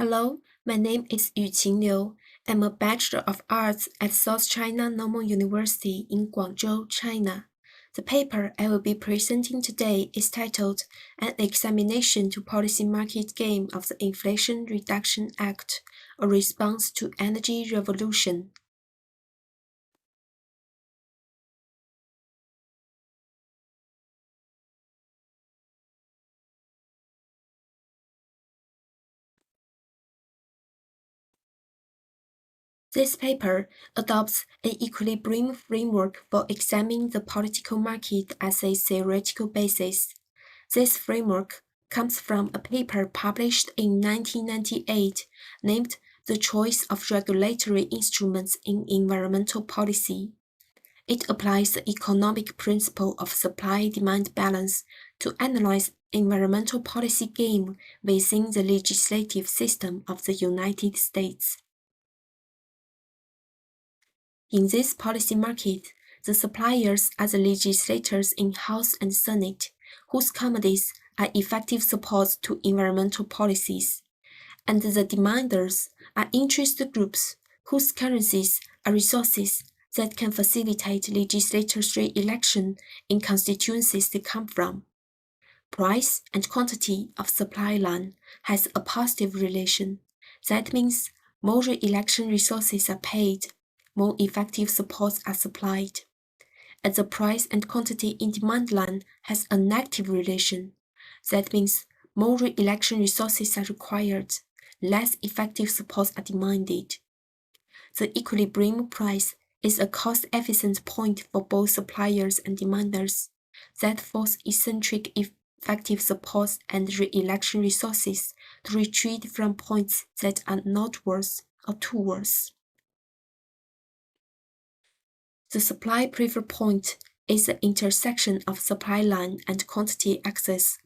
Hello, my name is Yuqing Liu. I'm a Bachelor of Arts at South China Normal University in Guangzhou, China. The paper I will be presenting today is titled An Examination to Policy Market Game of the Inflation Reduction Act, a Response to Energy Revolution. This paper adopts an equilibrium framework for examining the political market as a theoretical basis. This framework comes from a paper published in 1998 named The Choice of Regulatory Instruments in Environmental Policy. It applies the economic principle of supply-demand balance to analyze environmental policy game within the legislative system of the United States. In this policy market, the suppliers are the legislators in House and Senate, whose committees are effective supports to environmental policies, and the demanders are interest groups whose currencies are resources that can facilitate legislators' re-election in constituencies they come from. Price and quantity of supply line has a positive relation. That means more re-election resources are paid, more effective supports are supplied. As the price and quantity in demand line has a negative relation. That means more re-election resources are required, less effective supports are demanded. The equilibrium price is a cost-efficient point for both suppliers and demanders that force eccentric effective supports and re-election resources to retreat from points that are not worse or too worse. The supply preferred point is the intersection of supply line and quantity axis.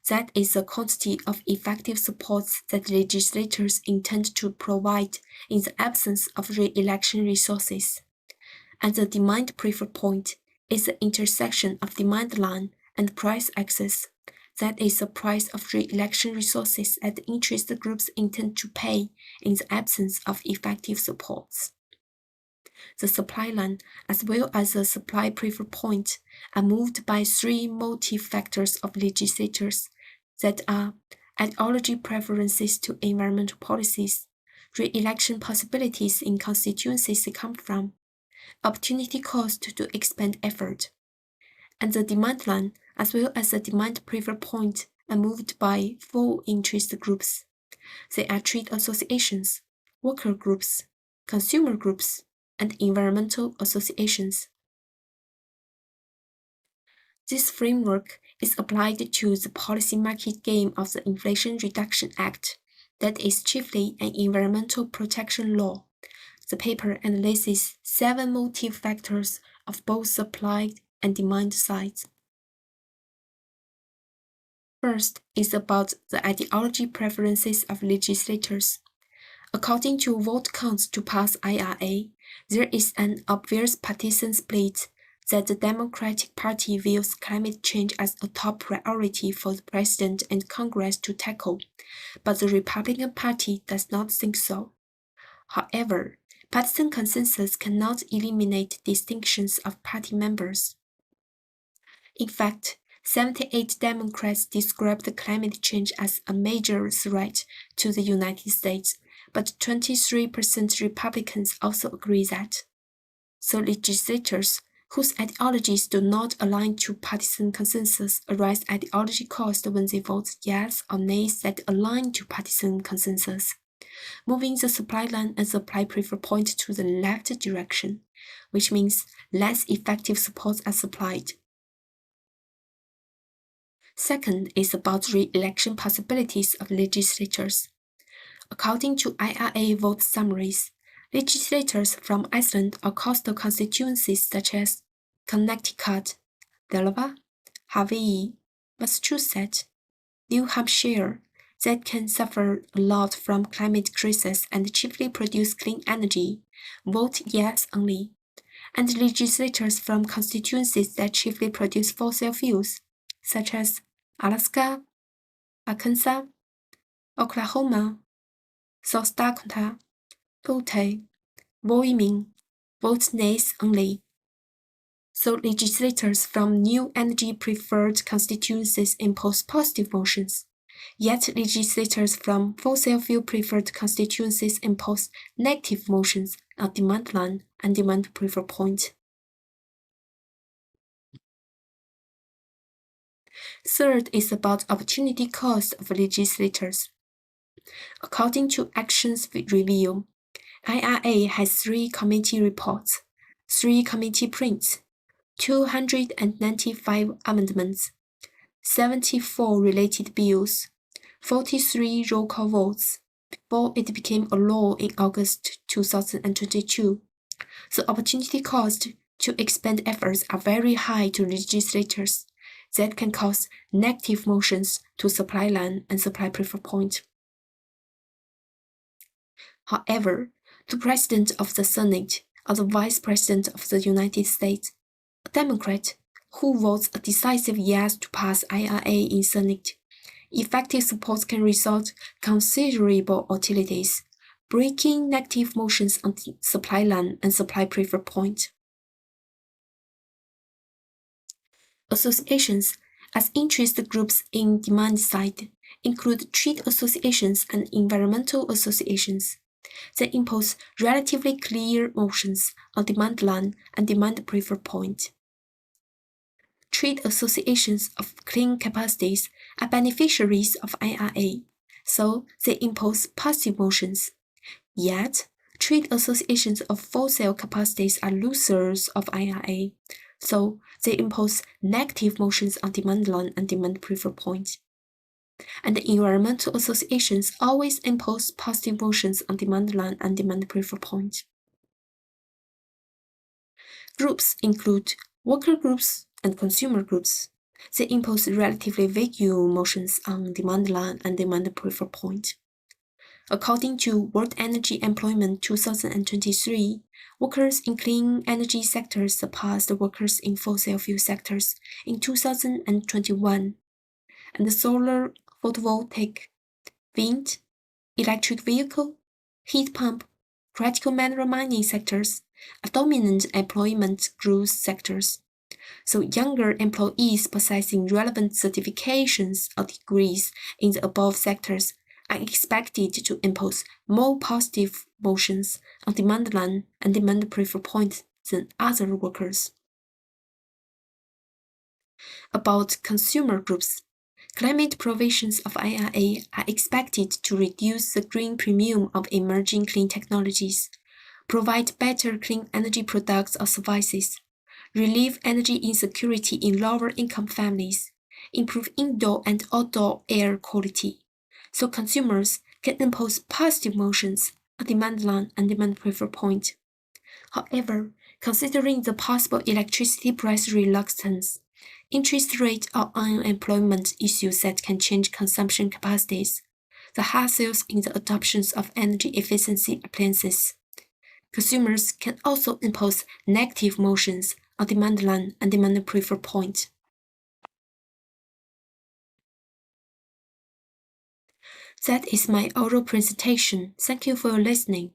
That is the quantity of effective supports that legislators intend to provide in the absence of re-election resources. And the demand preferred point is the intersection of demand line and price axis. That is the price of re-election resources that interest groups intend to pay in the absence of effective supports. The supply line, as well as the supply preferred point, are moved by three motive factors of legislators that are ideology preferences to environmental policies, re-election possibilities in constituencies they come from, opportunity cost to expend effort. And the demand line, as well as the demand preferred point, are moved by four interest groups. They are trade associations, worker groups, consumer groups, and environmental associations. This framework is applied to the policy market game of the Inflation Reduction Act, that is chiefly an environmental protection law. The paper analyzes 7 motive factors of both supply and demand sides. First is about the ideology preferences of legislators. According to vote counts to pass IRA, there is an obvious partisan split that the Democratic Party views climate change as a top priority for the President and Congress to tackle, but the Republican Party does not think so. However, partisan consensus cannot eliminate distinctions of party members. In fact, 78 Democrats described climate change as a major threat to the United States, but 23% Republicans also agree that. So legislators whose ideologies do not align to partisan consensus arise ideology cost when they vote yes or nays that align to partisan consensus, moving the supply line and supply preferred point to the left direction, which means less effective supports are supplied. Second is about re-election possibilities of legislators. According to IRA vote summaries, legislators from Iceland or coastal constituencies such as Connecticut, Delaware, Hawaii, Massachusetts, New Hampshire that can suffer a lot from climate crisis and chiefly produce clean energy, vote yes only. And legislators from constituencies that chiefly produce fossil fuels, such as Alaska, Arkansas, Oklahoma, Sostacta, vote, voting, vote nays only. So legislators from new energy preferred constituencies impose positive motions. Yet legislators from fossil fuel preferred constituencies impose negative motions on demand line and demand preferred point. Third is about opportunity cost of legislators. According to Actions Review, IRA has 3 committee reports, 3 committee prints, 295 amendments, 74 related bills, 43 roll call votes before it became a law in August 2022. The opportunity cost to expend efforts are very high to legislators that can cause negative motions to supply line and supply preferred point. However, the President of the Senate or the Vice President of the United States, a Democrat, who votes a decisive yes to pass IRA in Senate, effective support can result considerable utilities, breaking negative motions on the supply line and supply preferred point. Associations as interest groups in demand side include trade associations and environmental associations. They impose relatively clear motions on demand line and demand preferred point. Trade associations of clean capacities are beneficiaries of IRA, so they impose positive motions. Yet, trade associations of fossil capacities are losers of IRA, so they impose negative motions on demand line and demand preferred point. And the environmental associations always impose positive motions on demand line and demand preferred point. Groups include worker groups and consumer groups. They impose relatively vague motions on demand line and demand preferred point. According to World Energy Employment 2023, workers in clean energy sectors surpassed workers in fossil fuel sectors in 2021, and the solar, photovoltaic, wind, electric vehicle, heat pump, critical mineral mining sectors are dominant employment growth sectors. So younger employees possessing relevant certifications or degrees in the above sectors are expected to impose more positive motions on demand line and demand preferred point than other workers. About consumer groups, climate provisions of IRA are expected to reduce the green premium of emerging clean technologies, provide better clean energy products or services, relieve energy insecurity in lower-income families, improve indoor and outdoor air quality, so consumers can impose positive motions on demand line and demand preferred point. However, considering the possible electricity price reluctance, interest rate or unemployment issues that can change consumption capacities, the hassles in the adoptions of energy efficiency appliances, consumers can also impose negative motions on demand line and demand preferred point. That is my oral presentation. Thank you for listening.